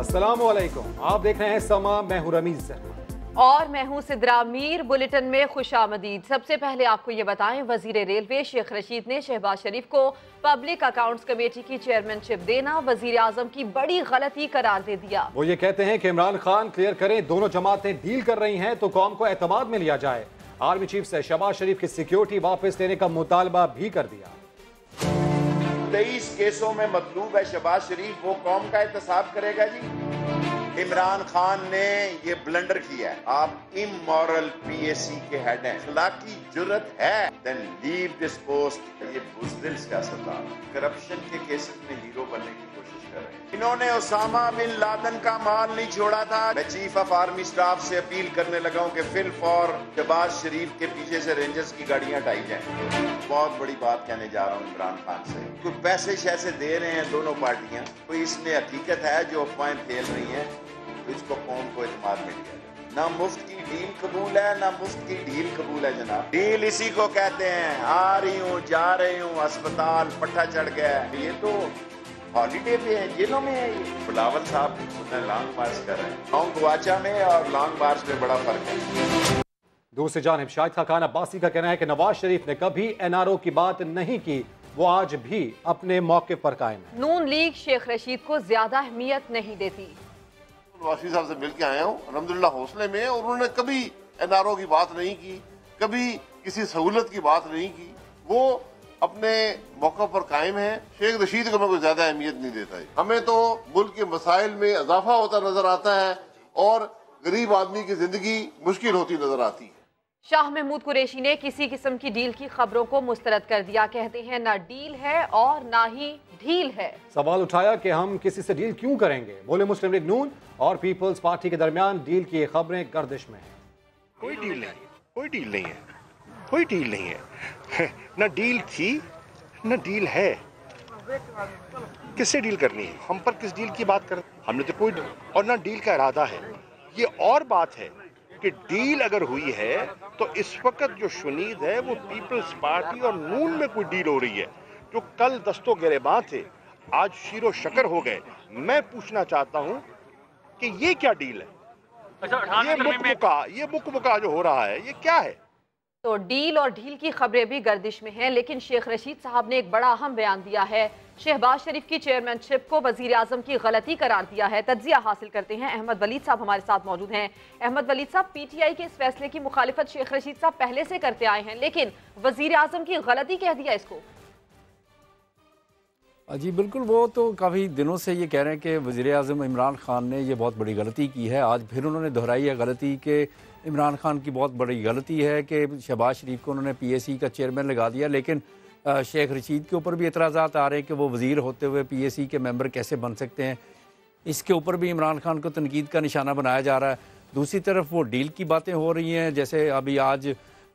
अस्सलामु अलैकुम, आप देख रहे हैं समा, मैं हूं रमीज और मैं हूं सिद्रा मीर। बुलेटिन में खुशामदीद। सबसे पहले आपको ये बताएं, वजीर रेलवे शेख रशीद ने शहबाज शरीफ को पब्लिक अकाउंट्स कमेटी की चेयरमैनशिप देना वजीर आजम की बड़ी गलती करार दे दिया। वो ये कहते हैं कि इमरान खान क्लियर करें, दोनों जमातें डील कर रही हैं तो कौम को एतमाद में लिया जाए। आर्मी चीफ से शहबाज शरीफ की सिक्योरिटी वापस लेने का मुतालबा भी कर दिया। 23 केसों में मतलूब है शहबाज शरीफ, वो कौम का एहतसाब करेगा जी। इमरान खान ने ये ब्लंडर किया है। आप इमोरल पीएसी के हेड हैं, अखलाकी जुर्रत है, देन लीव दिस पोस्ट। ये बुज़दिल सियासतदान करप्शन के केसेस में हीरो बनने की कोशिश कर रहे हैं। इन्होंने ओसामा बिन लादेन का माल नहीं छोड़ा था। मैं चीफ ऑफ आर्मी स्टाफ से अपील करने लगा हूं कि फिल फॉर शहबाज शरीफ के पीछे से रेंजर्स की गाड़ियां हटाई जाएं। बहुत बड़ी बात कहने जा रहा हूं इमरान खान से। कोई पैसे शैसे दे रहे हैं दोनों पार्टियां, कोई इसमें हकीकत है जो अफवाहें फैल रही हैं, तो इसको कौम को एतमाद में लिया जाए। ना मुफ्त की डील कबूल है, ना मुफ्त की डील कबूल है जनाब। डील इसी को कहते हैं। आ रही हूँ, जा रही हूँ, अस्पताल पट्टा चढ़ गया है। ये तो हॉलीडे पे है, जेलों में है। ये बिलावल साहब लॉन्ग मार्च कर रहे हैं। लॉन्ग गुआचा में और लॉन्ग मार्च में बड़ा फर्क है। दूसरी जानिब शाहिद खान अब्बासी का कहना है कि नवाज शरीफ ने कभी एनआरओ की बात नहीं की, वो आज भी अपने मौके पर कायम है। नून लीग शेख रशीद को ज्यादा अहमियत नहीं देती। नवाज साहब से मिल के आया हूँ अल्हम्दुलिल्लाह हौसले में, और उन्होंने कभी एनआरओ की बात नहीं की, कभी किसी सहूलत की बात नहीं की। वो अपने मौका पर कायम है। शेख रशीद को मैं कोई ज्यादा अहमियत नहीं देता है। हमें तो मुल्क के मसाइल में इजाफा होता नजर आता है और गरीब आदमी की जिंदगी मुश्किल होती नजर आती है। शाह महमूद कुरैशी ने किसी किस्म की डील की खबरों को मुस्तरद कर दिया। कहते हैं ना डील है और ना ही ढील है। सवाल उठाया कि हम किसी से डील क्यों करेंगे। बोले मुस्लिम लीग नून और पीपल्स पार्टी के दरमियान डील की खबरें गर्दिश में हैं। कोई डील नहीं, कोई डील नहीं है, कोई डील नहीं है। ना डील थी ना डील है। किससे डील करनी है, हम पर किस डील की बात कर, हमने तो कोई और ना डील का इरादा है। ये और बात है कि डील अगर हुई है तो इस वक्त जो शुनीद है वो पीपल्स पार्टी और नून में कोई डील हो रही है। जो कल दस्तो गिरेबां थे आज शीरो शकर हो गए। मैं पूछना चाहता हूं कि ये क्या डील है? ये मुकमुका जो हो रहा है ये क्या है? तो डील और ढील की खबरें भी गर्दिश में हैं, लेकिन शेख रशीद साहब ने एक बड़ा अहम बयान दिया है। शहबाज शरीफ की चेयरमैनशिप को वजीर आजम की गलती करार दिया है। तज्जिया हासिल करते हैं, अहमद वलीद साहब हमारे साथ मौजूद हैं। अहमद वलीद साहब, पीटीआई के इस फैसले की मुखालिफत शेख रशीद साहब पहले से करते आए हैं, लेकिन वजीर आजम की गलती कह दिया इसको। जी बिल्कुल, वो तो काफ़ी दिनों से ये कह रहे हैं कि वज़ीर आज़म इमरान खान ने ये बहुत बड़ी गलती की है। आज फिर उन्होंने दोहराई है गलती कि इमरान खान की बहुत बड़ी गलती है कि शहबाज शरीफ को उन्होंने पीएसी का चेयरमैन लगा दिया। लेकिन शेख रशीद के ऊपर भी एतराज़ात आ रहे हैं कि वो वज़ीर होते हुए पीएसी के मेंबर कैसे बन सकते हैं। इसके ऊपर भी इमरान खान को तनकीद का निशाना बनाया जा रहा है। दूसरी तरफ वो डील की बातें हो रही हैं, जैसे अभी आज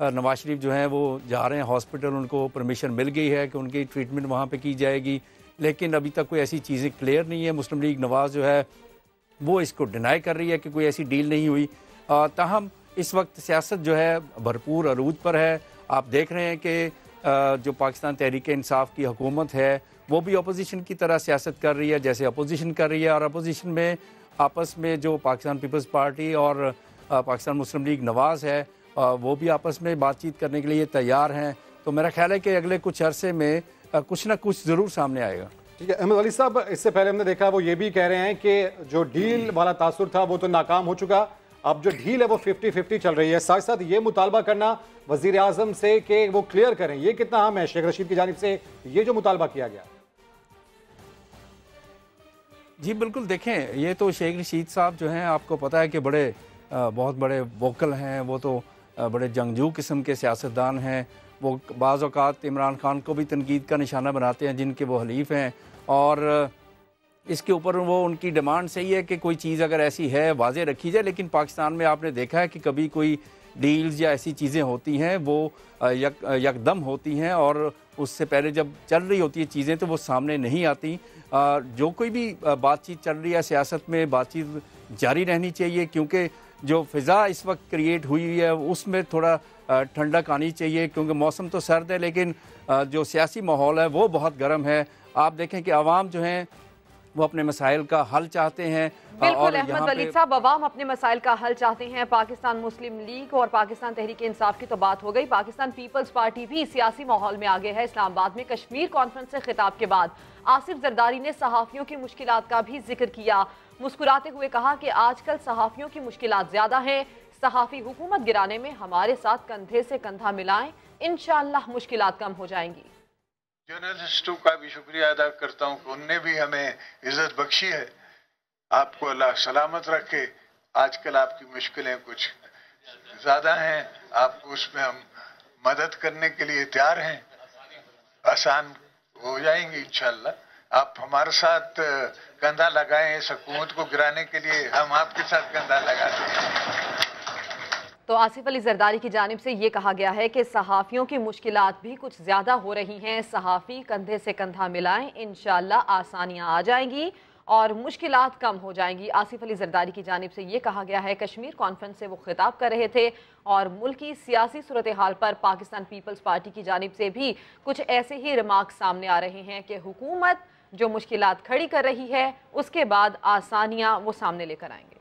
नवाज शरीफ जो हैं वो जा रहे हैं हॉस्पिटल, उनको परमिशन मिल गई है कि उनकी ट्रीटमेंट वहाँ पर की जाएगी, लेकिन अभी तक कोई ऐसी चीज़ें क्लियर नहीं है। मुस्लिम लीग नवाज़ जो है वो इसको डिनाई कर रही है कि कोई ऐसी डील नहीं हुई। ताहम इस वक्त सियासत जो है भरपूर अरूज पर है। आप देख रहे हैं कि जो पाकिस्तान तहरीक इंसाफ की हुकूमत है वो भी अपोजिशन की तरह सियासत कर रही है जैसे अपोजिशन कर रही है, और अपोजिशन में आपस में जो पाकिस्तान पीपल्स पार्टी और पाकिस्तान मुस्लिम लीग नवाज़ है वो भी आपस में बातचीत करने के लिए तैयार हैं। तो मेरा ख्याल है कि अगले कुछ अरसे में कुछ ना कुछ ज़रूर सामने आएगा। ठीक है अहमद वली साहब, इससे पहले हमने देखा वो ये भी कह रहे हैं कि जो डील वाला तासुर था वो तो नाकाम हो चुका, अब जो डील है वो 50-50 चल रही है। साथ साथ ये मुतालबा करना वजीर आजम से कि वो क्लियर करें, ये कितना अहम है शेख रशीद की जानिब से ये जो मुतालबा किया गया? जी बिल्कुल, देखें ये तो शेख रशीद साहब जो हैं आपको पता है कि बहुत बड़े वोकल हैं, वो तो बड़े जंगजू किस्म के सियासतदान हैं। वो बाज़ औक़ात इमरान खान को भी तनकीद का निशाना बनाते हैं जिनके वो हलीफ हैं, और इसके ऊपर वो उनकी डिमांड सही है कि कोई चीज़ अगर ऐसी है वाज़े रखी जाए। लेकिन पाकिस्तान में आपने देखा है कि कभी कोई डील्स या ऐसी चीज़ें होती हैं वो यकदम होती हैं, और उससे पहले जब चल रही होती है चीज़ें तो वो सामने नहीं आती। जो कोई भी बातचीत चल रही है सियासत में, बातचीत जारी रहनी चाहिए, क्योंकि जो फ़िज़ा इस वक्त क्रिएट हुई है उसमें थोड़ा ठंडक आनी चाहिए, क्योंकि मौसम तो सर्द है लेकिन जो सियासी माहौल है वो बहुत गर्म है। आप देखें कि आवाम जो हैं वो अपने मसाइल का हल चाहते हैं। बिल्कुल अहमद वलीद साहब, अवाम अपने मसाइल का हल चाहते हैं। पाकिस्तान मुस्लिम लीग और पाकिस्तान तहरीक इंसाफ की तो बात हो गई, पाकिस्तान पीपल्स पार्टी भी सियासी माहौल में आगे है। इस्लामाबाद में कश्मीर कॉन्फ्रेंस से खिताब के बाद आसिफ जरदारी ने सहाफ़ियों की मुश्किलात का भी जिक्र किया। मुस्कुराते हुए कहा कि आजकल सहाफ़ियों की मुश्किलात ज़्यादा हैं, सहाफ़ी हुकूमत गिराने में हमारे साथ कंधे से कंधा मिलाएं, इंशाअल्लाह मुश्किलात कम हो जाएंगी। जर्नलिस्टों का भी शुक्रिया अदा करता हूँ कि उनने भी हमें इज्जत बख्शी है। आपको अल्लाह सलामत रखे। आजकल आपकी मुश्किलें कुछ ज़्यादा हैं, आपको उसमें हम मदद करने के लिए तैयार हैं, आसान हो जाएंगी इंशाअल्लाह। आप हमारे साथ कंधा लगाएं, इस हुकूमत को गिराने के लिए हम आपके साथ कंधा लगाते हैं। तो आसिफ अली जरदारी की जानिब से ये कहा गया है कि सहाफ़ियों की मुश्किलात भी कुछ ज़्यादा हो रही हैं, सहाफ़ी कंधे से कंधा मिलाएं, इंशाअल्लाह आसानियाँ आ जाएंगी और मुश्किलात कम हो जाएंगी। आसिफ अली जरदारी की जानिब से ये कहा गया है। कश्मीर कॉन्फ्रेंस से वो खिताब कर रहे थे और मुल्क की सियासी सूरत हाल पर पाकिस्तान पीपल्स पार्टी की जानिब से भी कुछ ऐसे ही रिमार्क सामने आ रहे हैं कि हुकूमत जो मुश्किलात खड़ी कर रही है उसके बाद आसानियाँ वो सामने लेकर आएंगे।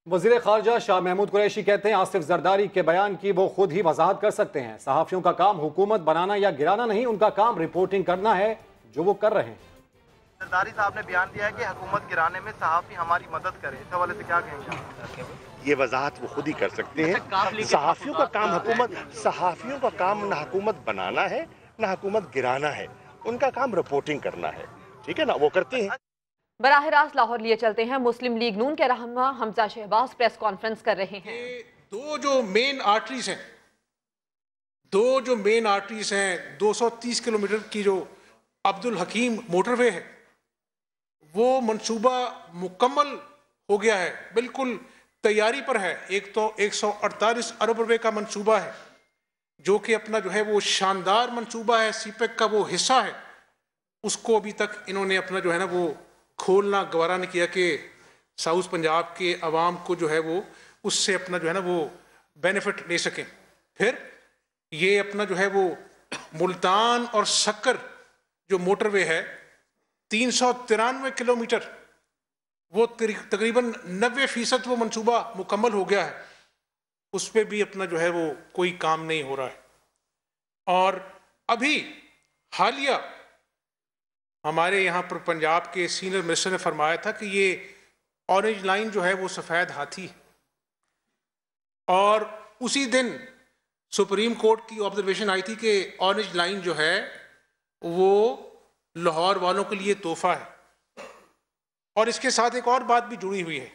वज़ीर ख़ारजा शाह महमूद कुरैशी कहते हैं आसिफ जरदारी के बयान की वो खुद ही वजाहत कर सकते हैं। सहाफ़ियों का काम हुकूमत बनाना या गिराना नहीं, उनका काम रिपोर्टिंग करना है, जो वो कर रहे हैं। जरदारी साहब ने बयान दिया है कि हुकूमत गिराने में सहाफ़ी हमारी मदद करें, इस हवाले से क्या कहेंगे? ये वजाहत वो खुद ही कर सकते हैं। सहाफ़ियों का काम सहाफ़ियों का काम ना हुकूमत बनाना है ना हुकूमत गिराना है, उनका काम रिपोर्टिंग करना है, ठीक है ना, वो करते हैं। बराह रास्त लाहौर लिए चलते हैं। मुस्लिम लीग नून के रहनुमा हमजा शहबाज प्रेस कॉन्फ्रेंस कर रहे हैं। दो जो मेन आर्टरीज हैं 230 किलोमीटर की जो अब्दुल हकीम मोटरवे है, वो मंसूबा मुकम्मल हो गया है, बिल्कुल तैयारी पर है। एक तो 148 अरब रुपए का मंसूबा है जो कि अपना जो है वो शानदार मंसूबा है, सीपेक का वो हिस्सा है। उसको अभी तक इन्होंने अपना जो है ना वो खोलना गवारा नहीं किया कि साउथ पंजाब के अवाम को जो है वो उससे अपना जो है ना वो बेनिफिट ले सकें। फिर ये अपना जो है वो मुल्तान और सक्कर जो मोटरवे है 393 किलोमीटर, वो तकरीबन 90% वो मंसूबा मुकम्मल हो गया है। उस पर भी अपना जो है वो कोई काम नहीं हो रहा है। और अभी हालिया हमारे यहाँ पर पंजाब के सीनियर मिनिस्टर ने फरमाया था कि ये ऑरेंज लाइन जो है वो सफ़ेद हाथी है, और उसी दिन सुप्रीम कोर्ट की ऑब्जर्वेशन आई थी कि ऑरेंज लाइन जो है वो लाहौर वालों के लिए तोहफा है। और इसके साथ एक और बात भी जुड़ी हुई है।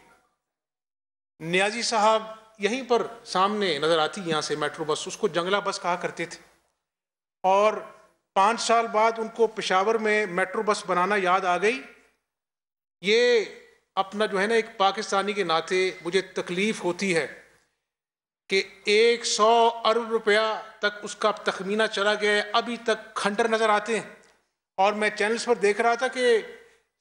नियाजी साहब यहीं पर सामने नज़र आती यहाँ से मेट्रो बस, उसको जंगला बस कहा करते थे, और 5 साल बाद उनको पेशावर में मेट्रो बस बनाना याद आ गई। ये अपना जो है ना एक पाकिस्तानी के नाते मुझे तकलीफ़ होती है कि 100 अरब रुपया तक उसका तखमीना चला गया, अभी तक खंडर नज़र आते हैं। और मैं चैनल्स पर देख रहा था कि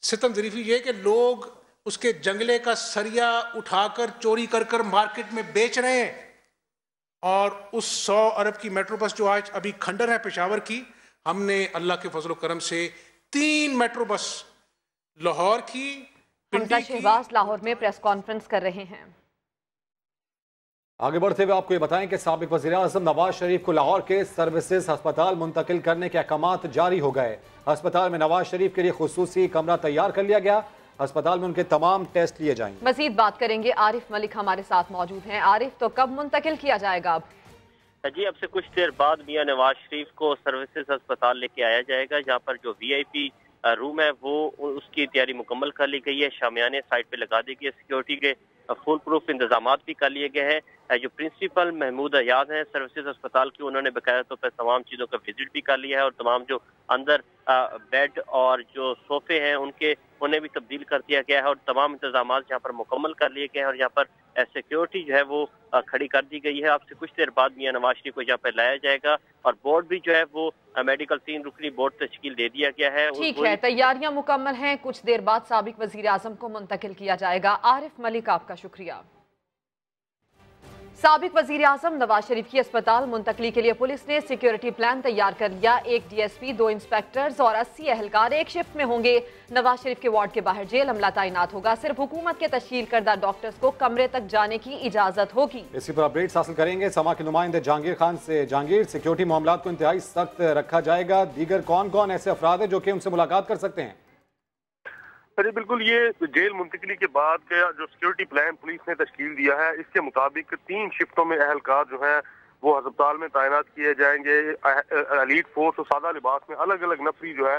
सितम ज़रीफ़ी ये कि लोग उसके जंगले का सरिया उठाकर चोरी कर कर मार्केट में बेच रहे हैं, और उस 100 अरब की मेट्रो बस जो आज अभी खंडर है पेशावर की, हमने अल्लाह के फजल करम से 3 मेट्रो बस लाहौर की, हमजा शहबाज लाहौर में प्रेस कॉन्फ्रेंस कर रहे हैं। आगे बढ़ते हुए आपको ये बताएं कि साबिक वज़ीर आज़म नवाज शरीफ को लाहौर के सर्विसेज अस्पताल मुंतकिल करने के अहकामात जारी हो गए। अस्पताल में नवाज शरीफ के लिए खुसूसी कमरा तैयार कर लिया गया। अस्पताल में उनके तमाम टेस्ट लिए जाएंगे। मजीद बात करेंगे, आरिफ मलिक हमारे साथ मौजूद हैं। आरिफ, तो कब मुंतकिल किया जाएगा? अब जी अब से कुछ देर बाद मियां नवाज शरीफ को सर्विसेज अस्पताल लेके आया जाएगा, जहाँ पर जो VIP रूम है वो उसकी तैयारी मुकम्मल कर ली गई है। शामियाने साइड पे लगा दी गई है, सिक्योरिटी के फुल प्रूफ इंतजाम भी कर लिए गए हैं। जो प्रिंसिपल महमूद अयाज हैं सर्विसेज अस्पताल की, उन्होंने बकाया तौर पर तमाम चीज़ों का विजिट भी कर लिया है, और तमाम जो अंदर बेड और जो सोफे हैं उन्हें भी तब्दील कर दिया गया है, और तमाम इंतजाम यहाँ पर मुकम्मल कर लिए गए हैं, और यहाँ पर सिक्योरिटी जो है वो खड़ी कर दी गई है। आपसे कुछ देर बाद मियां नवाज शरीफ को यहाँ पर लाया जाएगा, और बोर्ड भी जो है वो मेडिकल 3 रुकनी बोर्ड तश्कील दे दिया गया है। ठीक है, तैयारियां मुकम्मल हैं। कुछ देर बाद साबिक वजीर आजम को मुंतकिल किया जाएगा। आरिफ मलिक, आपका शुक्रिया। साबिक वजीर आजम नवाज शरीफ की अस्पताल मुंतकली के लिए पुलिस ने सिक्योरिटी प्लान तैयार कर लिया। 1 DSP, 2 इंस्पेक्टर्स और 80 एहलकार एक शिफ्ट में होंगे। नवाज शरीफ के वार्ड के बाहर जेल अमला तैनात होगा। सिर्फ हुकूमत के तश्कील करदा डॉक्टर्स को कमरे तक जाने की इजाजत होगी। इसी पर अपडेट्स हासिल करेंगे समा के नुमाइंदे जहांगीर खान से। जहांगीर, सिक्योरिटी मामलात को इंतहाई सख्त रखा जाएगा, दीगर कौन कौन ऐसे अफराद हैं जो कि उनसे मुलाकात कर सकते हैं? अरे बिल्कुल, ये जेल मुंतकली के बाद का जो सिक्योरिटी प्लान पुलिस ने तश्कील दिया है, इसके मुताबिक 3 शिफ्टों में एहलकार जो हैं वो अस्पताल में तैनात किए जाएंगे। एलीट फोर्स और सादा लिबास में अलग अलग नफरी जो है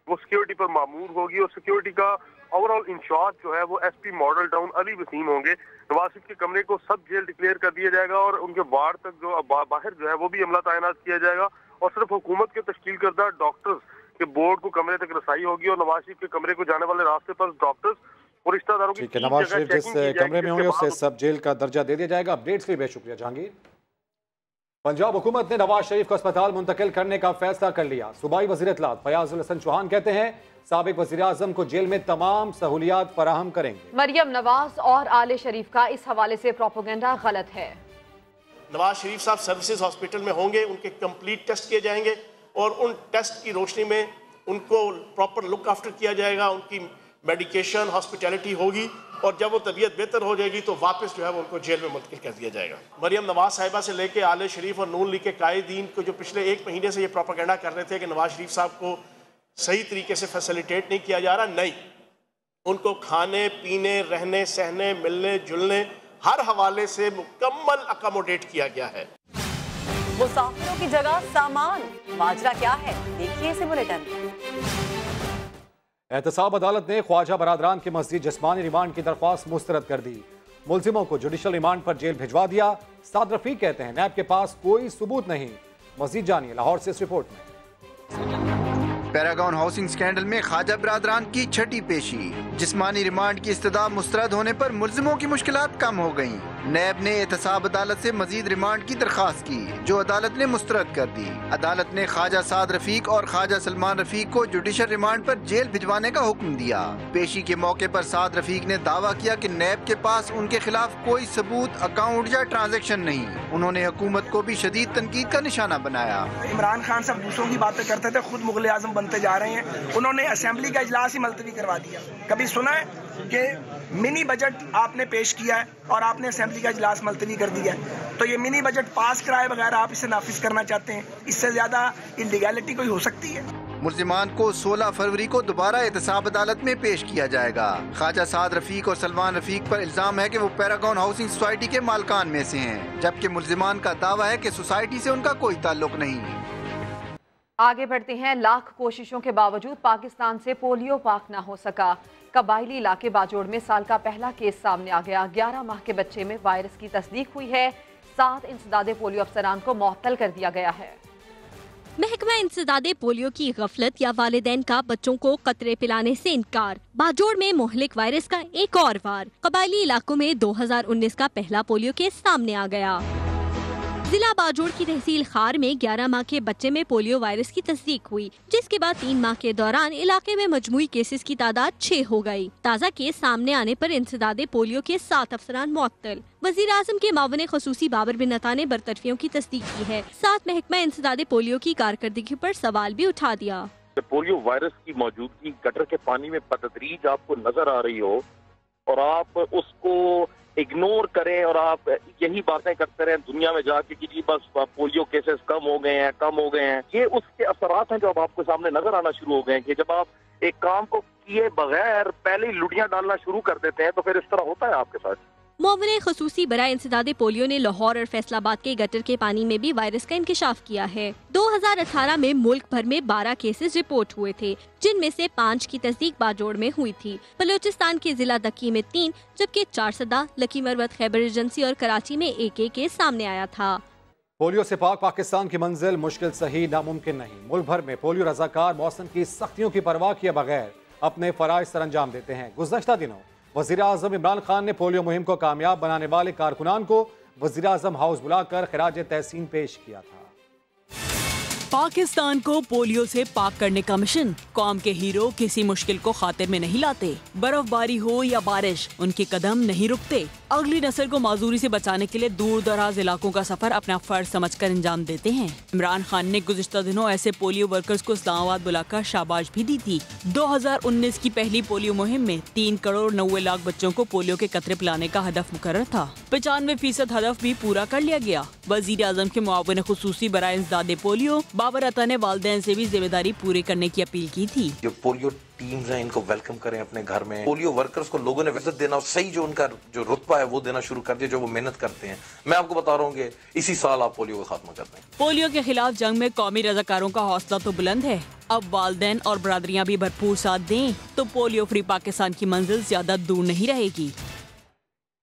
वो सिक्योरिटी पर मामूर होगी और सिक्योरिटी का ओवरऑल इंचार्ज जो है वो SP Model Town Ali Waseem होंगे। नवाज शरीफ के कमरे को सब जेल डिक्लेयर कर दिया जाएगा और उनके वार्ड तक जो बाहर जो है वो भी अमला तैनात किया जाएगा और सिर्फ हुकूमत के तश्कील करदा डॉक्टर्स के बोर्ड को कमरे तक रसाई होगी और नवाज शरीफ के कमरे को जाने वाले रास्ते पर डॉक्टर्स और रिश्तेदारों की नवाज शरीफ जिस कमरे में होंगे उससे सब जेल का दर्जा दे दिया जाएगा। अपडेट्स के लिए बेहद शुक्रिया जहांगीर। पंजाब हुकूमत ने नवाज शरीफ को अस्पताल मुंतकिल करने का फैसला कर लिया। सूबाई वज़ीर इत्तलात फयाज उल हसन चौहान कहते हैं साबिक वज़ीर आज़म को जेल में तमाम सहूलियात फराहम करेंगे। मरियम नवाज और आले शरीफ का इस हवाले से प्रोपेगेंडा गलत है। नवाज शरीफ साहब सर्विसेज हॉस्पिटल में होंगे, उनके कंप्लीट टेस्ट किए जाएंगे और उन टेस्ट की रोशनी में उनको प्रॉपर लुक आफ्टर किया जाएगा, उनकी मेडिकेशन हॉस्पिटैलिटी होगी और जब वो तबीयत बेहतर हो जाएगी तो वापस जो है वो उनको जेल में मुंतकिल कर दिया जाएगा। मरियम नवाज साहिबा से लेके आले शरीफ और नून लीग के कायदीन को जो पिछले 1 महीने से ये प्रोपेगेंडा कर रहे थे कि नवाज शरीफ साहब को सही तरीके से फैसिलिटेट नहीं किया जा रहा, नहीं, उनको खाने पीने रहने सहने मिलने जुलने हर हवाले से मुकम्मल अकोमोडेट किया गया है। मुसाफिरों की जगह सामान, माजरा क्या है, देखिए इसे बुलेटिन। एहतसाब अदालत ने ख्वाजा बरादरान की मज़ीद जिस्मानी रिमांड की दरख्वास्त मुस्तरद कर दी। मुलजिमों को जुडिशल रिमांड पर जेल भिजवा दिया। साद रफीक कहते हैं नैब के पास कोई सबूत नहीं। मज़ीद जानिए लाहौर से इस रिपोर्ट में। पैरागॉन हाउसिंग स्कैंडल में ख्वाजा बरादरान की छठी पेशी। जिस्मानी रिमांड की इस्तदा मुस्तरद होने पर मुल्जिमों की मुश्किलात कम हो गयी। नैब ने एहतसाब अदालत से मजीद रिमांड की दरख्वास्त की जो अदालत ने मुस्तरद कर दी। अदालत ने ख्वाजा साद रफीक और ख्वाजा सलमान रफीक को जुडिशल रिमांड पर जेल भिजवाने का हुक्म दिया। पेशी के मौके पर साद रफीक ने दावा किया कि नैब के पास उनके खिलाफ कोई सबूत, अकाउंट या ट्रांजेक्शन नहीं। उन्होंने हुकूमत को भी शदीद तनकीद का निशाना बनाया। इमरान खान साहब दूसरों की बातें करते थे, खुद मुगल आजम बनते जा रहे हैं। उन्होंने असेंबली का इजलास ही मुलतवी करवा दिया। कभी सुना है कि मिनी बजट आपने पेश किया है और आपने असेंबली का इजलास मुलतवी कर दिया है? तो ये मिनी बजट पास कराए बगैर आप इसे नाफिज करना चाहते हैं? इससे ज्यादा इलीगैलिटी कोई हो सकती है? मुल्जिमान को 16 फरवरी को दोबारा एहतसाब अदालत में पेश किया जाएगा। ख्वाजा साद रफीक और सलमान रफीक पर इल्जाम है कि वो पैरागॉन हाउसिंग सोसाइटी के मालकान में से हैं, जबकि मुल्जिमान का दावा है कि सोसाइटी से उनका कोई ताल्लुक नहीं। आगे बढ़ते हैं। लाख कोशिशों के बावजूद पाकिस्तान से पोलियो पाक ना हो सका। कबायली इलाके बाजोड़ में साल का पहला केस सामने आ गया। 11 माह के बच्चे में वायरस की तस्दीक हुई है। 7 इंसदादे पोलियो अफसरान को मुअत्तल कर दिया गया है। महकमा इंसदादे पोलियो की गफलत या वालिदैन का बच्चों को कतरे पिलाने से इनकार। बाजोड़ में मोहलिक वायरस का एक और वार। कबायली इलाकों में 2019 का पहला पोलियो केस सामने आ गया। जिला बाजोड़ की तहसील खार में 11 माह के बच्चे में पोलियो वायरस की तस्दीक हुई, जिसके बाद 3 माह के दौरान इलाके में मजमूई केसेस की तादाद 6 हो गई। ताज़ा केस सामने आने पर इंसदादे पोलियो के 7 अफसरान मुअत्तल। वज़ीर आज़म के मावन ख़ुसूसी बाबर बिन अता ने बरतरफियों की तस्दीक की है। साथ महकमा इंसदादे पोलियो की कारकर्दगी पर सवाल भी उठा दिया। पोलियो वायरस की मौजूदगी गटर के पानी में बतदरीज आपको नजर आ रही हो और आप उसको इग्नोर करें और आप यही बातें करते रहें दुनिया में जाके कि जी बस पोलियो केसेस कम हो गए हैं, ये उसके असरात हैं जो अब आपके सामने नजर आना शुरू हो गए हैं कि जब आप एक काम को किए बगैर पहले ही लुटियां डालना शुरू कर देते हैं तो फिर इस तरह होता है आपके साथ। मुआवने ख़ुसूसी बराए इंसदादे पोलियो ने लाहौर और फैसलाबाद के गटर के पानी में भी वायरस का इंकशाफ किया है। 2018 में मुल्क भर में 12 केसेस रिपोर्ट हुए थे, जिनमें से 5 की तस्दीक बाजोड़ में हुई थी। बलूचिस्तान के जिला दक्की में 3, जबकि 4 सदा, लकी मरवत, खैबर एजेंसी और कराची में एक केस सामने आया था। पोलियो से पाक पाकिस्तान की मंजिल मुश्किल सही नामुमकिन नहीं। मुल्क भर में पोलियो रजाकार मौसम की सख्तियों की परवाह किए बगैर अपने फराइज सर अंजाम देते हैं। गुज़श्ता दिनों वज़ीर आज़म इमरान खान ने पोलियो मुहिम को कामयाब बनाने वाले कारकुनान को वज़ीर आज़म हाउस बुलाकर खिराज तहसीन पेश किया था। पाकिस्तान को पोलियो से पाक करने का मिशन। कौम के हीरो किसी मुश्किल को खातिर में नहीं लाते। बर्फबारी हो या बारिश, उनके कदम नहीं रुकते। अगली नस्ल को माजूरी से बचाने के लिए दूर दराज इलाकों का सफर अपना फर्ज समझकर अंजाम देते हैं। इमरान खान ने गुज़िश्ता दिनों ऐसे पोलियो वर्कर्स को इस्लामाबाद बुलाकर शाबाश भी दी थी। 2019 की पहली पोलियो मुहिम में 3 करोड़ 90 लाख बच्चों को पोलियो के कतरे पिलाने का हदफ मुकर्रर था। 95% हदफ भी पूरा कर लिया गया। वज़ीर आज़म के मुआविन खुसूसी बराए इंसदादे पोलियो बाबर अता ने वालिदैन से भी जिम्मेदारी पूरी करने की अपील की थी। जो पोलियो टीम्स हैं इनको वेलकम करें अपने घर में। पोलियो वर्कर्स को लोगों ने इज्जत देना और सही जो उनका जो रुतबा है वो देना शुरू कर दिया, जो वो मेहनत करते हैं। मैं आपको बता रहा हूँ कि इसी साल आप पोलियो का खात्मा कर दें। पोलियो के खिलाफ जंग में कौमी रज़ाकारों का हौसला तो बुलंद है। अब वालिदैन और बरादरियाँ भी भरपूर साथ दें तो पोलियो फ्री पाकिस्तान की मंजिल ज्यादा दूर नहीं रहेगी।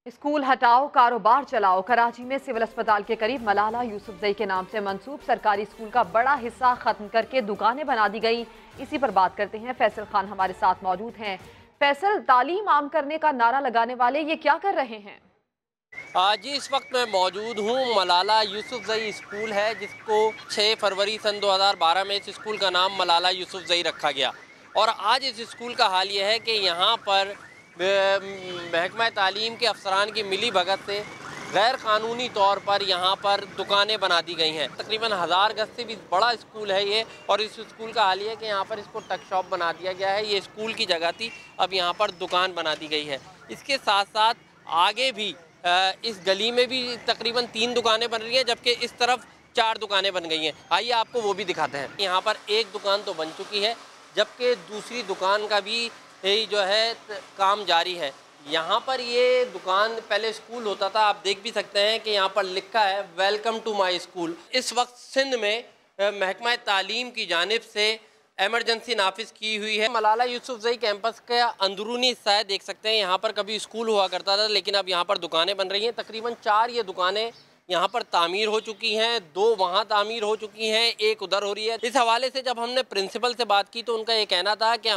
स्कूल हटाओ कारोबार चलाओ। कराची में सिविल अस्पताल के करीब मलाला यूसुफजई के नाम से मंसूब सरकारी स्कूल का बड़ा हिस्सा खत्म करके दुकानें बना दी गई। इसी पर बात करते हैं, फैसल खान हमारे साथ मौजूद हैं। फैसल, तालीम आम करने का नारा लगाने वाले ये क्या कर रहे हैं? जी, इस वक्त मैं मौजूद हूँ मलाला यूसुफजई स्कूल है, जिसको 6 फरवरी सन 2012 में इस स्कूल का नाम मलाला यूसुफजई रखा गया। और आज इस स्कूल का हाल ये है कि यहाँ पर महकमा तालीम के अफसरान की मिली भगत से गैर कानूनी तौर पर यहाँ पर दुकानें बना दी गई हैं। तकरीबन 1000 गज से भी बड़ा स्कूल है ये, और इस स्कूल का हाल ये है कि यहाँ पर इसको टक शॉप बना दिया गया है। ये स्कूल की जगह थी, अब यहाँ पर दुकान बना दी गई है। इसके साथ साथ आगे भी इस गली में भी तकरीबन 3 दुकानें बन रही हैं, जबकि इस तरफ 4 दुकानें बन गई हैं। आइए आपको वो भी दिखाते हैं। यहाँ पर एक दुकान तो बन चुकी है, जबकि दूसरी दुकान का भी जो है काम जारी है। यहाँ पर ये दुकान पहले स्कूल होता था, आप देख भी सकते हैं कि यहाँ पर लिखा है वेलकम टू माय स्कूल। इस वक्त सिंध में महकमा तालीम की जानिब से एमरजेंसी नाफिज की हुई है। मलाला यूसुफजई कैंपस का अंदरूनी हिस्सा है, देख सकते हैं। यहाँ पर कभी स्कूल हुआ करता था, लेकिन अब यहाँ पर दुकानें बन रही हैं। तकरीबन 4 ये दुकानें यहाँ पर तामीर हो चुकी हैं, 2 वहाँ तामीर हो चुकी हैं, 1 उधर हो रही है। इस हवाले से जब हमने प्रिंसिपल से बात की तो उनका ये कहना था कि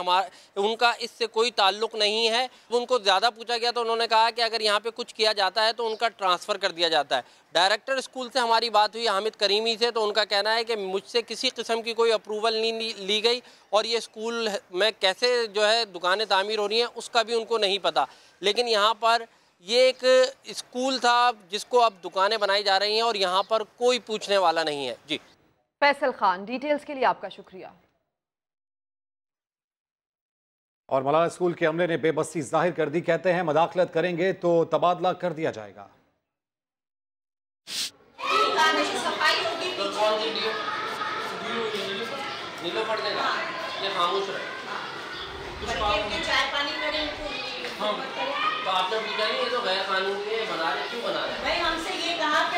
उनका इससे कोई ताल्लुक़ नहीं है। उनको ज़्यादा पूछा गया तो उन्होंने कहा कि अगर यहाँ पे कुछ किया जाता है तो उनका ट्रांसफ़र कर दिया जाता है। डायरेक्टर स्कूल से हमारी बात हुई हामिद करीमी से, तो उनका कहना है कि मुझसे किसी किस्म की कोई अप्रूवल नहीं ली गई, और ये स्कूल में कैसे जो है दुकानें तामीर हो रही हैं उसका भी उनको नहीं पता। लेकिन यहाँ पर ये एक स्कूल था जिसको अब दुकानें बनाई जा रही हैं, और यहाँ पर कोई पूछने वाला नहीं है। जी, फैसल खान, डिटेल्स के लिए आपका शुक्रिया। और मलाला स्कूल के अमले ने बेबसी जाहिर कर दी, कहते हैं मदाखलत करेंगे तो तबादला कर दिया जाएगा। तो आपने पूछा नहीं, ये तो गैर कानूनी है, बना रहे, क्यों बना रहे? भाई हमसे ये कहा कि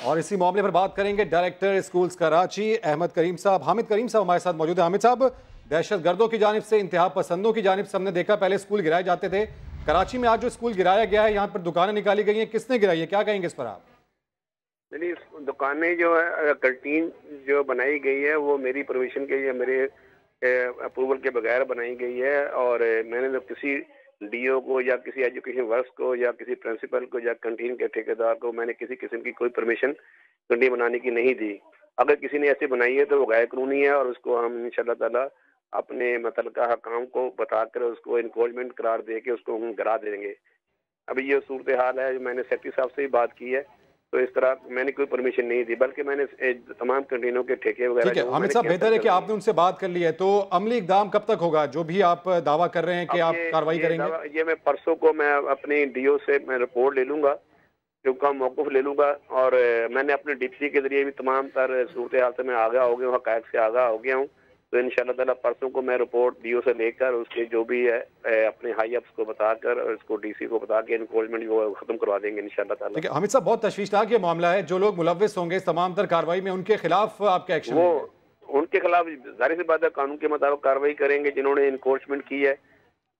और इसी मामले पर बात करेंगे डायरेक्टर स्कूल्स कराची अहमद करीम साहब। हामिद करीम साहब हमारे साथ मौजूद है। हामिद साहब, दहशत गर्दों की जानिब से, इंतहा पसंदों की जानिब से हमने देखा पहले स्कूल गिराए जाते थे। कराची में आज जो स्कूल गिराया गया है, यहाँ पर दुकानें निकाली गई हैं, किसने गिराई है, क्या कहेंगे इस पर आप? नहीं, दुकानें जो है कैंटीन जो बनाई गई है वो मेरी परमिशन के या मेरे अप्रूवल के बगैर बनाई गई है, और मैंने तो किसी डीओ को या किसी एजुकेशन वर्क्स को या किसी प्रिंसिपल को या कैंटीन के ठेकेदार को मैंने किसी किस्म की कोई परमिशन कैंटीन बनाने की नहीं दी। अगर किसी ने ऐसे बनाई है तो वो गैर कानूनी है, और उसको हम इंशाल्लाह ताला अपने मुतल्लिका हकाम को बताकर उसको इनक्रोचमेंट करार दे के उसको हम गिरा देंगे। अभी ये सूरत हाल है, मैंने सेक्रेटरी साहब से भी बात की है, तो इस तरह मैंने कोई परमिशन नहीं दी, बल्कि मैंने तमाम कैंटीनों के ठेके वगैरह। ठीक है हामिद साहब, बेहतर है कि आपने उनसे बात कर ली है, तो अमली इकदाम कब तक होगा जो भी आप दावा कर रहे हैं कि आप कार्रवाई करेंगे? ये मैं परसों को मैं अपनी डीओ से मैं रिपोर्ट ले लूंगा, जो का मौक़िफ़ ले लूंगा, और मैंने अपने डिप्टी के जरिए भी तमाम तर सूरत हाल से मैं आगाह हो गया हूँ, हक़ाइक़ से आगाह हो गया हूँ। तो इंशाल्लाह ताला परसों को मैं रिपोर्ट डीओ से लेकर उसके जो भी है अपने हाई अप्स को बताकर और इसको डीसी को बता के इनक्रोचमेंट वो खत्म करवा देंगे इंशाल्लाह ताला। ठीक है हामिद साहब, बहुत तशवीशनाक ये मामला है। जो लोग मुलव्विस होंगे इस तमाम तर कार्रवाई में, उनके खिलाफ आपका एक्शन? वो उनके खिलाफ जाहिर सी बात है कानून के मुताबिक कार्रवाई करेंगे। जिन्होंने इनक्रोचमेंट की है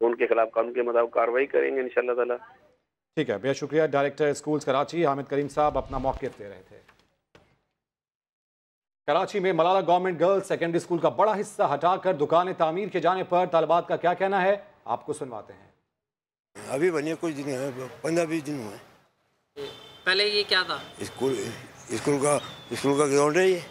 उनके खिलाफ कानून के मुताबिक कार्रवाई करेंगे इंशाल्लाह ताला। ठीक है, बेहद शुक्रिया। डायरेक्टर स्कूल्स कराची हामिद करीम साहब अपना मौक़िफ़ दे रहे थे। कराची में Malala government girls secondary school का बड़ा हिस्सा हटाकर दुकानें तामीर के जाने पर तालिबात का क्या कहना है, आपको सुनवाते हैं। अभी बनिए कुछ दिन है, 15-20 दिन हुए। पहले ये क्या था? स्कूल का ग्राउंड है ये।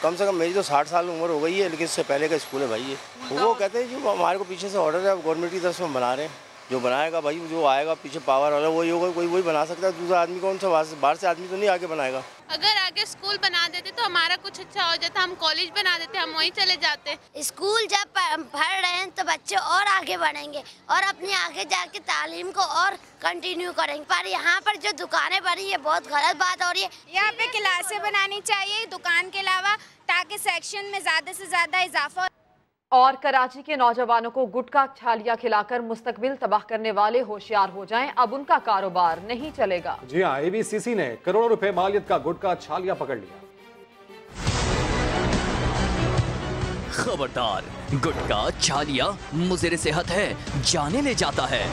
कम से कम मेरी तो 60 साल उम्र हो गई है, लेकिन इससे पहले का स्कूल है भाई ये। वो कहते हैं जो हमारे को पीछे से ऑर्डर है, गवर्नमेंट की तरफ से हम बना रहे हैं। जो बनाएगा भाई, जो आएगा पीछे पावर वाला वही होगा, कोई वही बना सकता है। दूसरा आदमी कौन सा बाहर से आदमी तो नहीं आके बनाएगा। अगर आगे स्कूल बना देते तो हमारा कुछ अच्छा हो जाता, हम कॉलेज बना देते, हम वहीं चले जाते। स्कूल जब पढ़ रहे हैं तो बच्चे और आगे बढ़ेंगे और अपने आगे जाके तालीम को और कंटिन्यू करेंगे। पर यहाँ पर जो दुकानें बनी है बहुत गलत बात हो रही है। यहाँ पे क्लासें बनानी चाहिए दुकान के अलावा, ताकि सेक्शन में ज़्यादा से ज़्यादा इजाफा। और कराची के नौजवानों को गुटखा छालिया खिलाकर मुस्तकबिल तबाह करने वाले होशियार हो जाएं, अब उनका कारोबार नहीं चलेगा। जी हाँ, ABCC ने करोड़ों रुपए मालियत का गुटखा छालिया पकड़ लिया। खबरदार, गुटखा छालिया मुज़िर सेहत है, जाने ले जाता है।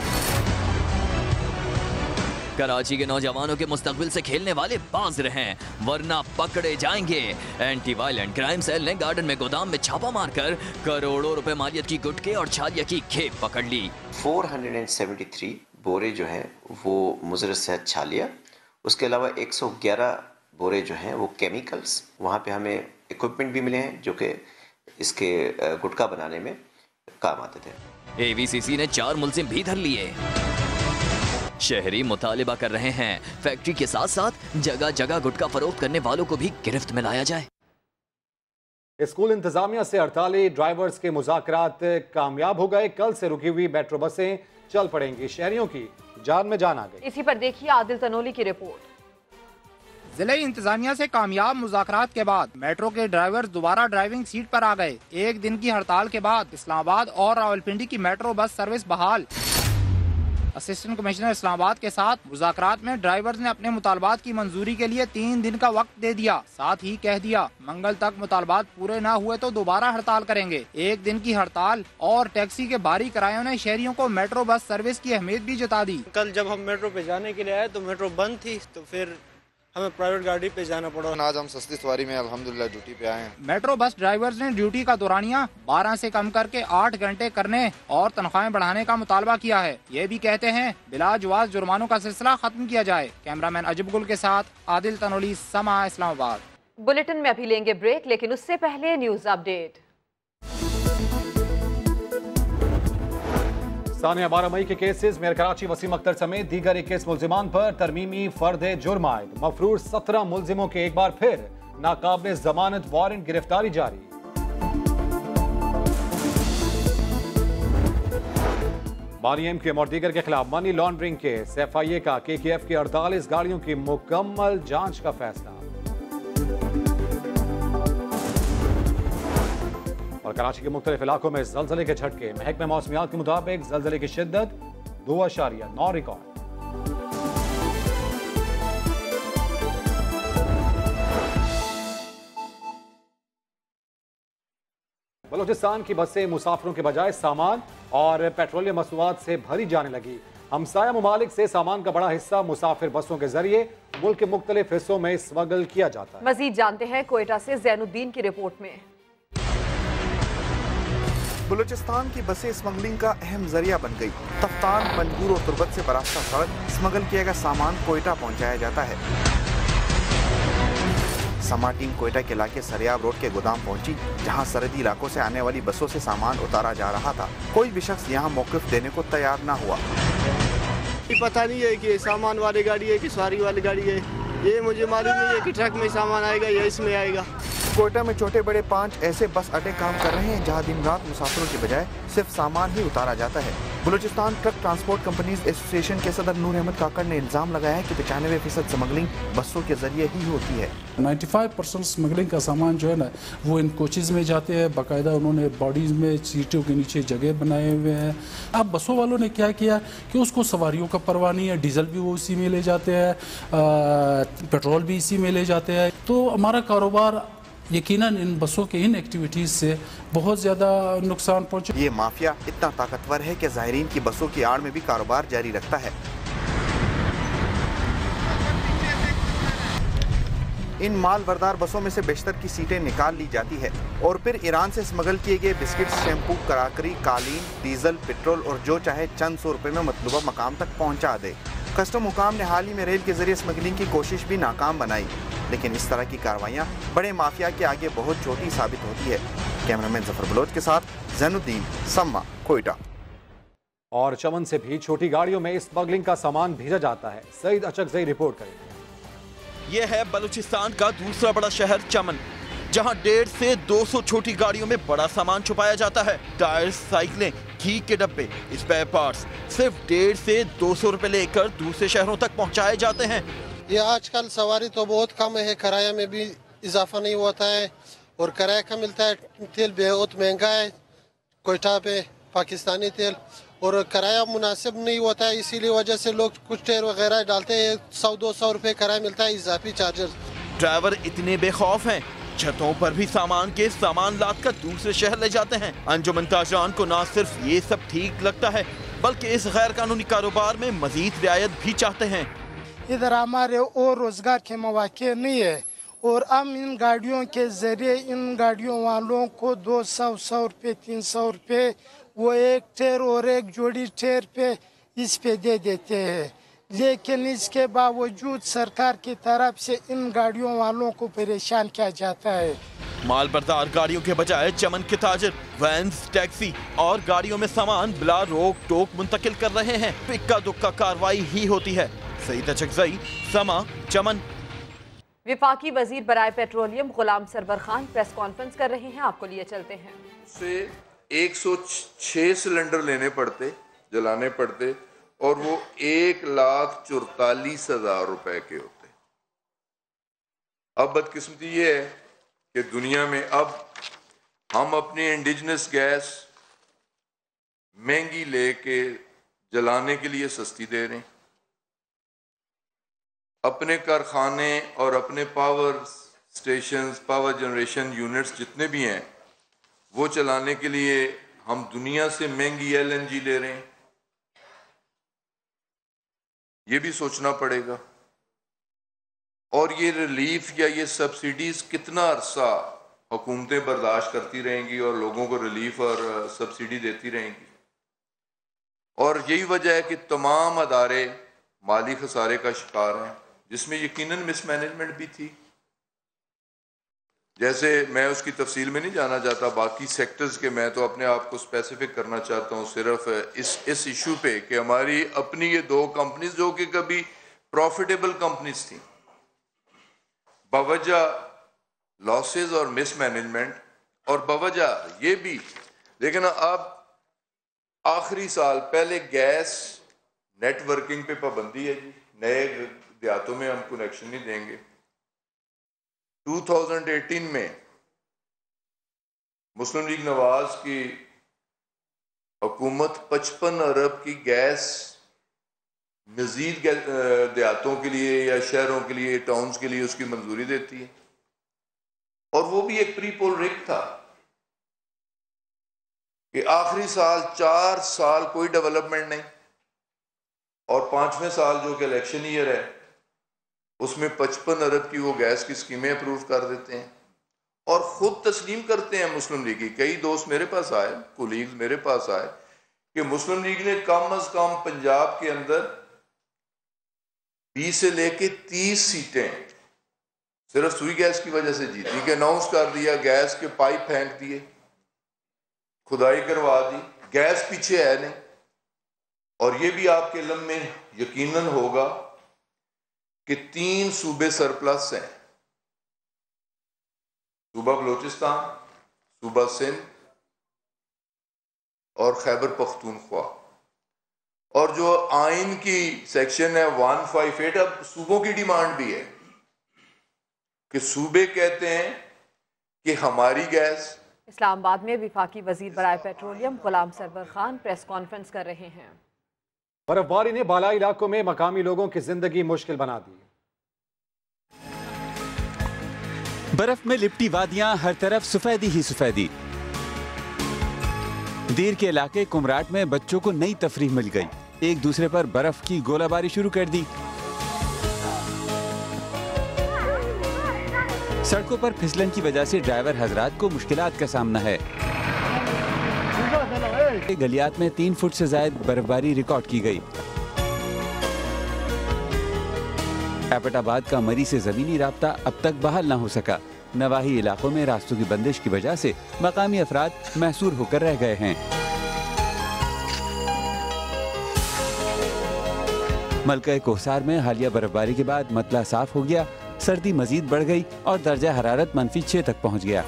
कराची के नौजवानों के मुस्तकबिल से खेलने वाले बाज रहें, वरना पकड़े जाएंगे। एंटी वायलेंट क्राइम सेल ने गार्डन में गोदाम में छापा मारकर करोड़ों रुपए मालियत की गुटखे और छालिया की खेप पकड़ ली। 473 बोरे जो है वो मुज़र सेहत छालिया, उसके अलावा 111 बोरे जो हैं वो केमिकल्स। वहाँ पे हमें इक्विपमेंट भी मिले हैं जो कि इसके गुटखा बनाने में काम आते थे। ABCC ने 4 मुलजिम भी धर लिए। शहरी मुतालिबा कर रहे हैं, फैक्ट्री के साथ साथ जगह जगह गुटखा फरोख्त करने वालों को भी गिरफ्त में लाया जाए। स्कूल इंतजामिया से हड़ताली ड्राइवर्स के मुज़ाकरात कामयाब हो गए। कल से रुकी हुई मेट्रो बसें चल पड़ेंगी। शहरियों की जान में जान आ गई। इसी पर देखिए आदिल तनोली की रिपोर्ट। जिले इंतजामिया से कामयाब मुज़ाकरात के बाद मेट्रो के ड्राइवर दोबारा ड्राइविंग सीट पर आ गए। एक दिन की हड़ताल के बाद इस्लामाबाद और रावलपिंडी की मेट्रो बस सर्विस बहाल। असिस्टेंट कमिश्नर इस्लामाबाद के साथ मुज़ाकरात में ड्राइवर्स ने अपने मुतालबात की मंजूरी के लिए 3 दिन का वक्त दे दिया। साथ ही कह दिया मंगल तक मुतालबात पूरे न हुए तो दोबारा हड़ताल करेंगे। एक दिन की हड़ताल और टैक्सी के भारी किरायों ने शहरियों को मेट्रो बस सर्विस की अहमियत भी जता दी। कल जब हम मेट्रो पे जाने के लिए आए तो मेट्रो बंद थी, तो फिर हमें प्राइवेट गाड़ी पे जाना पड़ा। आज हम सस्ती सवारी में अल्हम्दुलिल्लाह ड्यूटी पे आए हैं। मेट्रो बस ड्राइवर्स ने ड्यूटी का दौरानिया 12 से कम करके 8 घंटे करने और तनख्वाहें बढ़ाने का मुतालबा किया है। ये भी कहते हैं बिला जवाज जुर्मानों का सिलसिला खत्म किया जाए। कैमरामैन अजब गुल के साथ आदिल तनोली, समा, इस्लामाबाद। बुलेटिन में अभी लेंगे ब्रेक, लेकिन उससे पहले न्यूज अपडेट। सानिया 12 मई के केसेस में कराची वसीम अख्तर समेत दीगर 21 मुल्जिमान पर तरमीमी फर्द जुर्म आयद। मफरूर 17 मुल्जिमों के एक बार फिर नाकाबिल जमानत वारंट गिरफ्तारी जारी। बानी एमक्यूएम और दीगर के खिलाफ मनी लॉन्ड्रिंग केस। FIA का KKF की 48 गाड़ियों की मुकम्मल जांच का फैसला। और कराची के मुख्तलिफ इलाकों में जलजले के झटके। महकमे मौसमियात के मुताबिक जलजले की शिद्दत 2.9 रिकॉर्ड। बलूचिस्तान की बसें मुसाफिरों के बजाय सामान और पेट्रोलियम मसनूआत से भरी जाने लगी। हमसाया ममालिक से सामान का बड़ा हिस्सा मुसाफिर बसों के जरिए मुल्क के मुख्तलिफ हिस्सों में स्मगल किया जाता है। मजीद जानते हैं कोयटा से जैनुद्दीन की रिपोर्ट में। बलूचिस्तान की बसें स्मगलिंग का अहम जरिया बन गई। तफ्तान, पंजगूर और तुर्बत से बरास्ता सड़क स्मगल किया गया सामान कोयटा पहुंचाया जाता है। समा टीम कोयटा के इलाके सरियाब रोड के गोदाम पहुंची, जहां सरहदी इलाकों से आने वाली बसों से सामान उतारा जा रहा था। कोई भी शख्स यहां मौक़िफ़ देने को तैयार न हुआ। पता नहीं है कि सामान वाली गाड़ी है कि सवारी वाली गाड़ी है, ये मुझे मालूम नहीं है कि ट्रक में सामान आएगा या इसमें आएगा। कोयटा में छोटे बड़े 5 ऐसे बस अड्डे काम कर रहे हैं जहां दिन रात मुसाफिरों के बजाय सिर्फ सामान ही उतारा जाता है। Balochistan truck transport companies association के सदर नूर अहमद काकड़ ने इल्जाम लगाया है कि 95% स्मगलिंग बसों के जरिए ही होती है। 95% स्मगलिंग का सामान जो है ना वो इन कोचेज़ में जाते हैं। बाकायदा उन्होंने बॉडीज़ में सीटों के नीचे जगह बनाए हुए हैं। अब बसों वालों ने क्या किया कि उसको सवारियों का परवाह नहीं है, डीजल भी वो इसी में ले जाते हैं, पेट्रोल भी इसी में ले जाते हैं। तो हमारा कारोबार यकीनन इन बसों के इन एक्टिविटीज़ से बहुत ज़्यादा नुकसान पहुँचे। ये माफिया इतना ताकतवर है कि ज़ायरीन की बसों की आड़ में भी कारोबार जारी रखता है। इन माल बरदार बसों में से बेशतर की सीटें निकाल ली जाती है और फिर ईरान से स्मगल किए गए बिस्किट, शैम्पू, कराकरी, कालीन, डीजल, पेट्रोल और जो चाहे चंद 100 रुपए में मतलूबा मकाम तक पहुँचा दे। कस्टम हुकाम ने हाल ही में रेल के जरिए स्मगलिंग की कोशिश भी नाकाम बनाई, लेकिन इस तरह की कार्रवाइयाँ बड़े माफिया के आगे बहुत छोटी साबित होती है। कैमरामैन जफर बलोच के साथ जैनुद्दीन, सम्मा, कोयटा। और चमन से भी छोटी गाड़ियों में स्मगलिंग का सामान भेजा जाता है। सईद अचकज़ई रिपोर्ट करेंगे। यह है बलूचिस्तान का दूसरा बड़ा शहर चमन, जहां 150 से 200 छोटी गाड़ियों में बड़ा सामान छुपाया जाता है। टायर्स, साइकिलें, घी के डब्बे, स्पेयर पार्ट्स सिर्फ 150 से 200 रुपए लेकर दूसरे शहरों तक पहुंचाए जाते हैं। ये आजकल सवारी तो बहुत कम है, किराया में भी इजाफा नहीं होता है और किराया कम मिलता है। तेल बहुत महंगा है कोयटा पे, पाकिस्तानी तेल, और किराया मुनासिब नहीं होता है, इसीलिए वजह से लोग कुछ टेर वगैरह डालते हैं। 100-200 रुपए किराया मिलता है, इजाफी चार्जर। ड्राइवर इतने बेखौफ हैं, छतों पर भी सामान के सामान लाद कर दूसरे शहर ले जाते हैं। अंजुमन ताजरान को न सिर्फ ये सब ठीक लगता है, बल्कि इस गैर कानूनी कारोबार में मजीद रियायत भी चाहते हैं। इधर हमारे और रोजगार के मौके नहीं है और हम इन गाड़ियों के जरिए इन गाड़ियों वालों को 200 रुपये, 300 रुपये वो एक टेर और एक जोड़ी टेर पे इस पे दे देते हैं, लेकिन इसके बावजूद सरकार की तरफ से इन गाड़ियों वालों को परेशान किया जाता है। माल बरदार गाड़ियों के बजाय चमन के ताजर वैन्स, टैक्सी और गाड़ियों में सामान बिला रोक टोक मुंतकिल कर रहे हैं। इक्का दुक्का कार्रवाई ही होती है। सईद अचकज़ई, समा, चमन। विफाकी वजीर बराए पेट्रोलियम गुलाम सरवर खान प्रेस कॉन्फ्रेंस कर रहे हैं, आपको लिए चलते हैं। से 106 सिलेंडर लेने पड़ते, जलाने पड़ते, और वो 1,44,000 रुपए के होते। अब बदकिस्मती ये है कि दुनिया में अब हम अपनी इंडिजिनस गैस महंगी लेके जलाने के लिए सस्ती दे रहे हैं। अपने कारखाने और अपने power stations, power generation units जितने भी हैं, वो चलाने के लिए हम दुनिया से महंगी LNG ले रहे हैं। ये भी सोचना पड़ेगा। और ये रिलीफ या ये सब्सिडीज कितना अरसा हुकूमतें बर्दाश्त करती रहेंगी और लोगों को रिलीफ और सब्सिडी देती रहेंगी। और यही वजह है कि तमाम अदारे माली खसारे का शिकार हैं, जिसमें यकीनन मिसमैनेजमेंट भी थी। जैसे मैं उसकी तफसील में नहीं जाना चाहता बाकी सेक्टर्स के, मैं तो अपने आप को स्पेसिफिक करना चाहता हूँ सिर्फ इस इशू पे कि हमारी अपनी ये 2 कंपनीज जो कि कभी प्रॉफिटेबल कंपनीज थी, बवजह लॉसेस और मिसमैनेजमेंट और बवजह ये भी, लेकिन अब आखिरी साल पहले गैस नेटवर्किंग पे पाबंदी है जी, नए देहातों में हम कनेक्शन नहीं देंगे। 2018 में मुस्लिम लीग नवाज की हुकूमत 55 अरब की गैस मजीद देहातों के लिए या शहरों के लिए, टाउन्स के लिए उसकी मंजूरी देती है। और वो भी एक प्री पोल रिग था कि आखिरी साल 4 साल कोई डेवलपमेंट नहीं, और 5वें साल जो कि इलेक्शन ईयर है उसमें 55 अरब की वो गैस की स्कीमें अप्रूव कर देते हैं और ख़ुद तस्लीम करते हैं। मुस्लिम लीग की कई दोस्त मेरे पास आए, कोलीग्स मेरे पास आए कि मुस्लिम लीग ने कम अज़ कम पंजाब के अंदर 20 से लेके 30 सीटें सिर्फ सुई गैस की वजह से जीती, कि अनाउंस कर दिया, गैस के पाइप फेंक दिए, खुदाई करवा दी, गैस पीछे है नहीं। और ये भी आपके इल्म में यकीनन होगा कि 3 सूबे सरप्लस हैं, सूबा बलोचिस्तान, सूबा सिंध और खैबर पख्तूनख्वा। और जो आइन की सेक्शन है 158, अब सूबों की डिमांड भी है कि सूबे कहते हैं कि हमारी गैस। इस्लामाबाद में विफाकी वजीर बराए पेट्रोलियम गुलाम सरवर खान प्रेस कॉन्फ्रेंस कर रहे हैं। बर्फबारी ने बालाई इलाकों में मकामी लोगों की जिंदगी मुश्किल बना दी। बर्फ में लिपटी वादियां, हर तरफ सफेदी ही सफेदी। दीर के इलाके कुमराट में बच्चों को नई तफरीह मिल गई, एक दूसरे पर बर्फ की गोलाबारी शुरू कर दी। सड़कों पर फिसलन की वजह से ड्राइवर हजरात को मुश्किलात का सामना है। गलियात में 3 फुट से ज्यादा बर्फबारी रिकॉर्ड की गई। एबटाबाद का मरी से जमीनी राब्ता अब तक बहाल न हो सका। नवाही इलाकों में रास्तों की बंदिश की वजह से मकामी अफराद महसूर होकर रह गए हैं। मलका कोहसार में हालिया बर्फबारी के बाद मतला साफ हो गया, सर्दी मजीद बढ़ गई और दर्जा हरारत -6 तक पहुंच गया।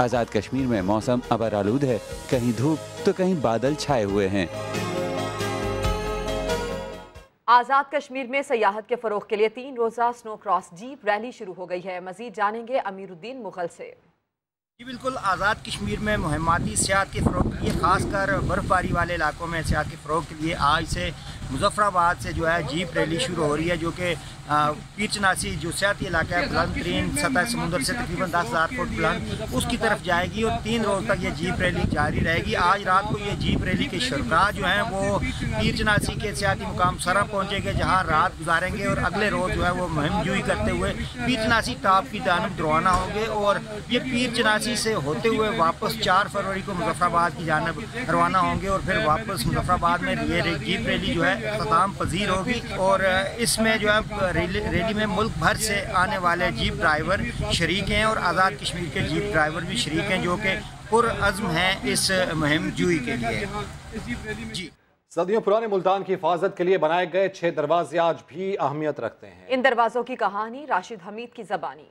आजाद कश्मीर में मौसम अबर आलूद है, कहीं धूप तो कहीं बादल छाए हुए हैं। आजाद कश्मीर में सयाहत के फरोग के लिए 3 रोजा स्नो क्रॉस जीप रैली शुरू हो गई है। मजीद जानेंगे अमीरुद्दीन मुगल से। जी बिल्कुल, आज़ाद कश्मीर में मुहिमाती सियाहत के फ़रोग के लिए ख़ासकर बर्फ़बारी वाले इलाकों में सियाहत के फ़रोग के लिए आज से मुज़फ़्फ़राबाद से जो है जीप रैली शुरू हो रही है, जो कि पीरचनासी जो सियाहती इलाका है बुलंद तरीन सतह समुंदर से तकरीबन 10,000 फुट बुलंद, उसकी तरफ जाएगी और 3 रोज़ तक ये जीप रैली जारी रहेगी। आज रात को ये जीप रैली के शुरका जो हैं वो पीरचनासी के सियाहती मुकाम सरह पहुँचेंगे, जहाँ रात गुजारेंगे और अगले रोज़ जो है वो मुहिमजूई करते हुए पीरचनासी टॉप की जानब रवाना होंगे और ये पीरचनासी से होते हुए वापस 4 फरवरी को मुज़फ़्फ़राबाद की जानब रवाना होंगे और फिर वापस मुज़फ़्फ़राबाद में ये जीप रैली जो है ख़त्म पजीर होगी। और इसमें जो है रैली में मुल्क भर से आने वाले जीप ड्राइवर शरीक हैं और आज़ाद कश्मीर के जीप ड्राइवर भी शरीक हैं, जो कि पुरअज़्म हैं इस मुहिम जुई के लिए। जी, सदियों पुराने मुल्तान की हिफाजत के लिए बनाए गए 6 दरवाजे आज भी अहमियत रखते हैं। इन दरवाजों की कहानी राशिद हमीद की ज़बानी।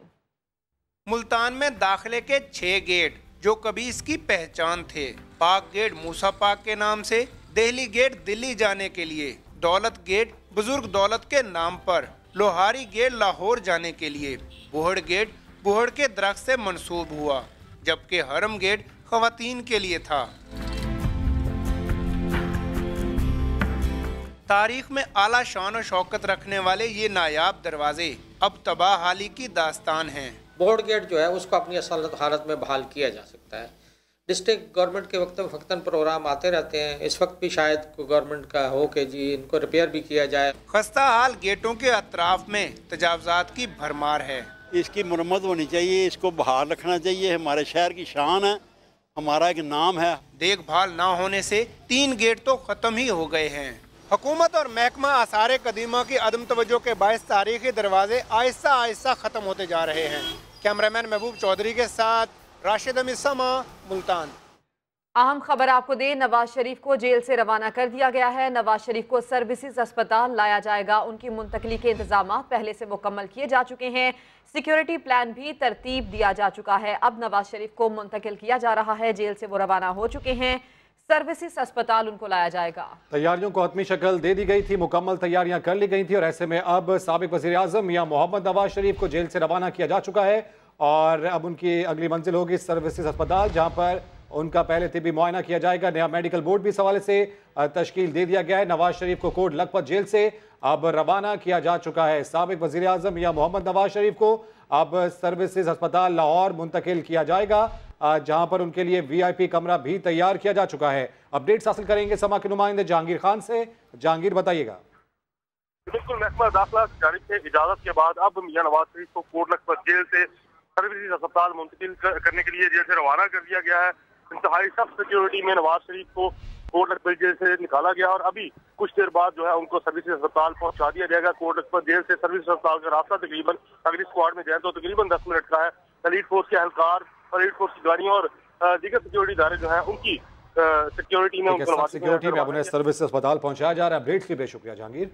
मुल्तान में दाखिले के 6 गेट जो कभी इसकी पहचान थे। पाक गेट मूसा पाक के नाम से, दिल्ली गेट दिल्ली जाने के लिए, दौलत गेट बुजुर्ग दौलत के नाम पर, लोहारी गेट लाहौर जाने के लिए, बुहड़ गेट बुहड़ के दरख्त से मंसूब हुआ, जबकि हरम गेट ख़वातीन के लिए था। तारीख में आला शान और शौकत रखने वाले ये नायाब दरवाजे अब तबाह हाली की दास्तान हैं। बोर्ड गेट जो है उसको अपनी असल हालत में बहाल किया जा सकता है। डिस्ट्रिक्ट गवर्नमेंट के वक्तन प्रोग्राम आते रहते हैं, इस वक्त भी शायद गवर्नमेंट का हो कि जी इनको रिपेयर भी किया जाए। खस्ता हाल गेटों के अतराफ में तजावजात की भरमार है। इसकी मुरम्मत होनी चाहिए, इसको बहाल रखना चाहिए, हमारे शहर की शान है, हमारा एक नाम है। देखभाल ना होने से 3 गेट तो ख़त्म ही हो गए हैं। हुकूमत और महकमा आसार कदीमा की अदम तवज्जो के बायस तारीखी दरवाजे आहिस्ता आहिस्ता ख़त्म होते जा रहे हैं। कैमरामैन महबूब चौधरी के साथ राशिद अमीर समा, मुल्तान। अहम खबर आपको दे, नवाज शरीफ को जेल से रवाना कर दिया गया है। नवाज शरीफ को सर्विसेज अस्पताल लाया जाएगा। उनकी मुंतकली के इंतजाम पहले से मुकम्मल किए जा चुके हैं। सिक्योरिटी प्लान भी तरतीब दिया जा चुका है। अब नवाज शरीफ को मुंतकिल किया जा रहा है। जेल से वो रवाना हो चुके हैं, सर्विसेज अस्पताल उनको लाया जाएगा। तैयारियों को हतमी शक्ल दे दी गई थी, मुकम्मल तैयारियां कर ली गई थी और ऐसे में अब साबिक वज़ीर आज़म मियां मोहम्मद नवाज शरीफ को जेल से रवाना किया जा चुका है और अब उनकी अगली मंजिल होगी सर्विसेज अस्पताल, जहां पर उनका पहले तिबी मुआयना किया जाएगा। नया मेडिकल बोर्ड भी इस हवाले से तश्कील दे दिया गया है। नवाज शरीफ को कोट लखपत जेल से अब रवाना किया जा चुका है। साबिक वज़ीर आज़म मियां मोहम्मद नवाज शरीफ को अब सर्विसेज अस्पताल लाहौर मुंतकिल किया जाएगा, जहां पर उनके लिए VIP कमरा भी तैयार किया जा चुका है। अपडेट्स हासिल करेंगे समा के नुमाइंदे जहांगीर खान से। जहांगीर, बताइएगा। बिल्कुल, महकमा दाखिला की जानिब से इजाजत के बाद अब मियां नवाज शरीफ को कोट लखपत जेल से सर्विसेज अस्पताल मुंतकिल करने के लिए जेल से रवाना कर दिया गया है। इंतहाई सख्त सिक्योरिटी में नवाज शरीफ को कोट लखपत जेल से निकाला गया और अभी कुछ देर बाद जो है उनको सर्विसेज अस्पताल पहुंचा दिया जाएगा। कोट लखपत जेल से सर्विसेज अस्पताल का रास्ता तकरीबन अगली स्क्वाड में जाए तो तकरीबन 10 मिनट का है। एलीट फोर्स के एहलकार, एलीट फोर्स की गाड़ियां और दीगर सिक्योरिटी इदारे जो है उनकी सिक्योरिटी में सिक्योरिटी में उन्हें सर्विसेज अस्पताल पहुंचाया जा रहा है। अपडेट्स के लिए शुक्रिया जहांगीर।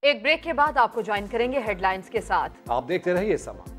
एक ब्रेक के बाद आपको ज्वाइन करेंगे हेडलाइंस के साथ। आप देखते रहिए समा।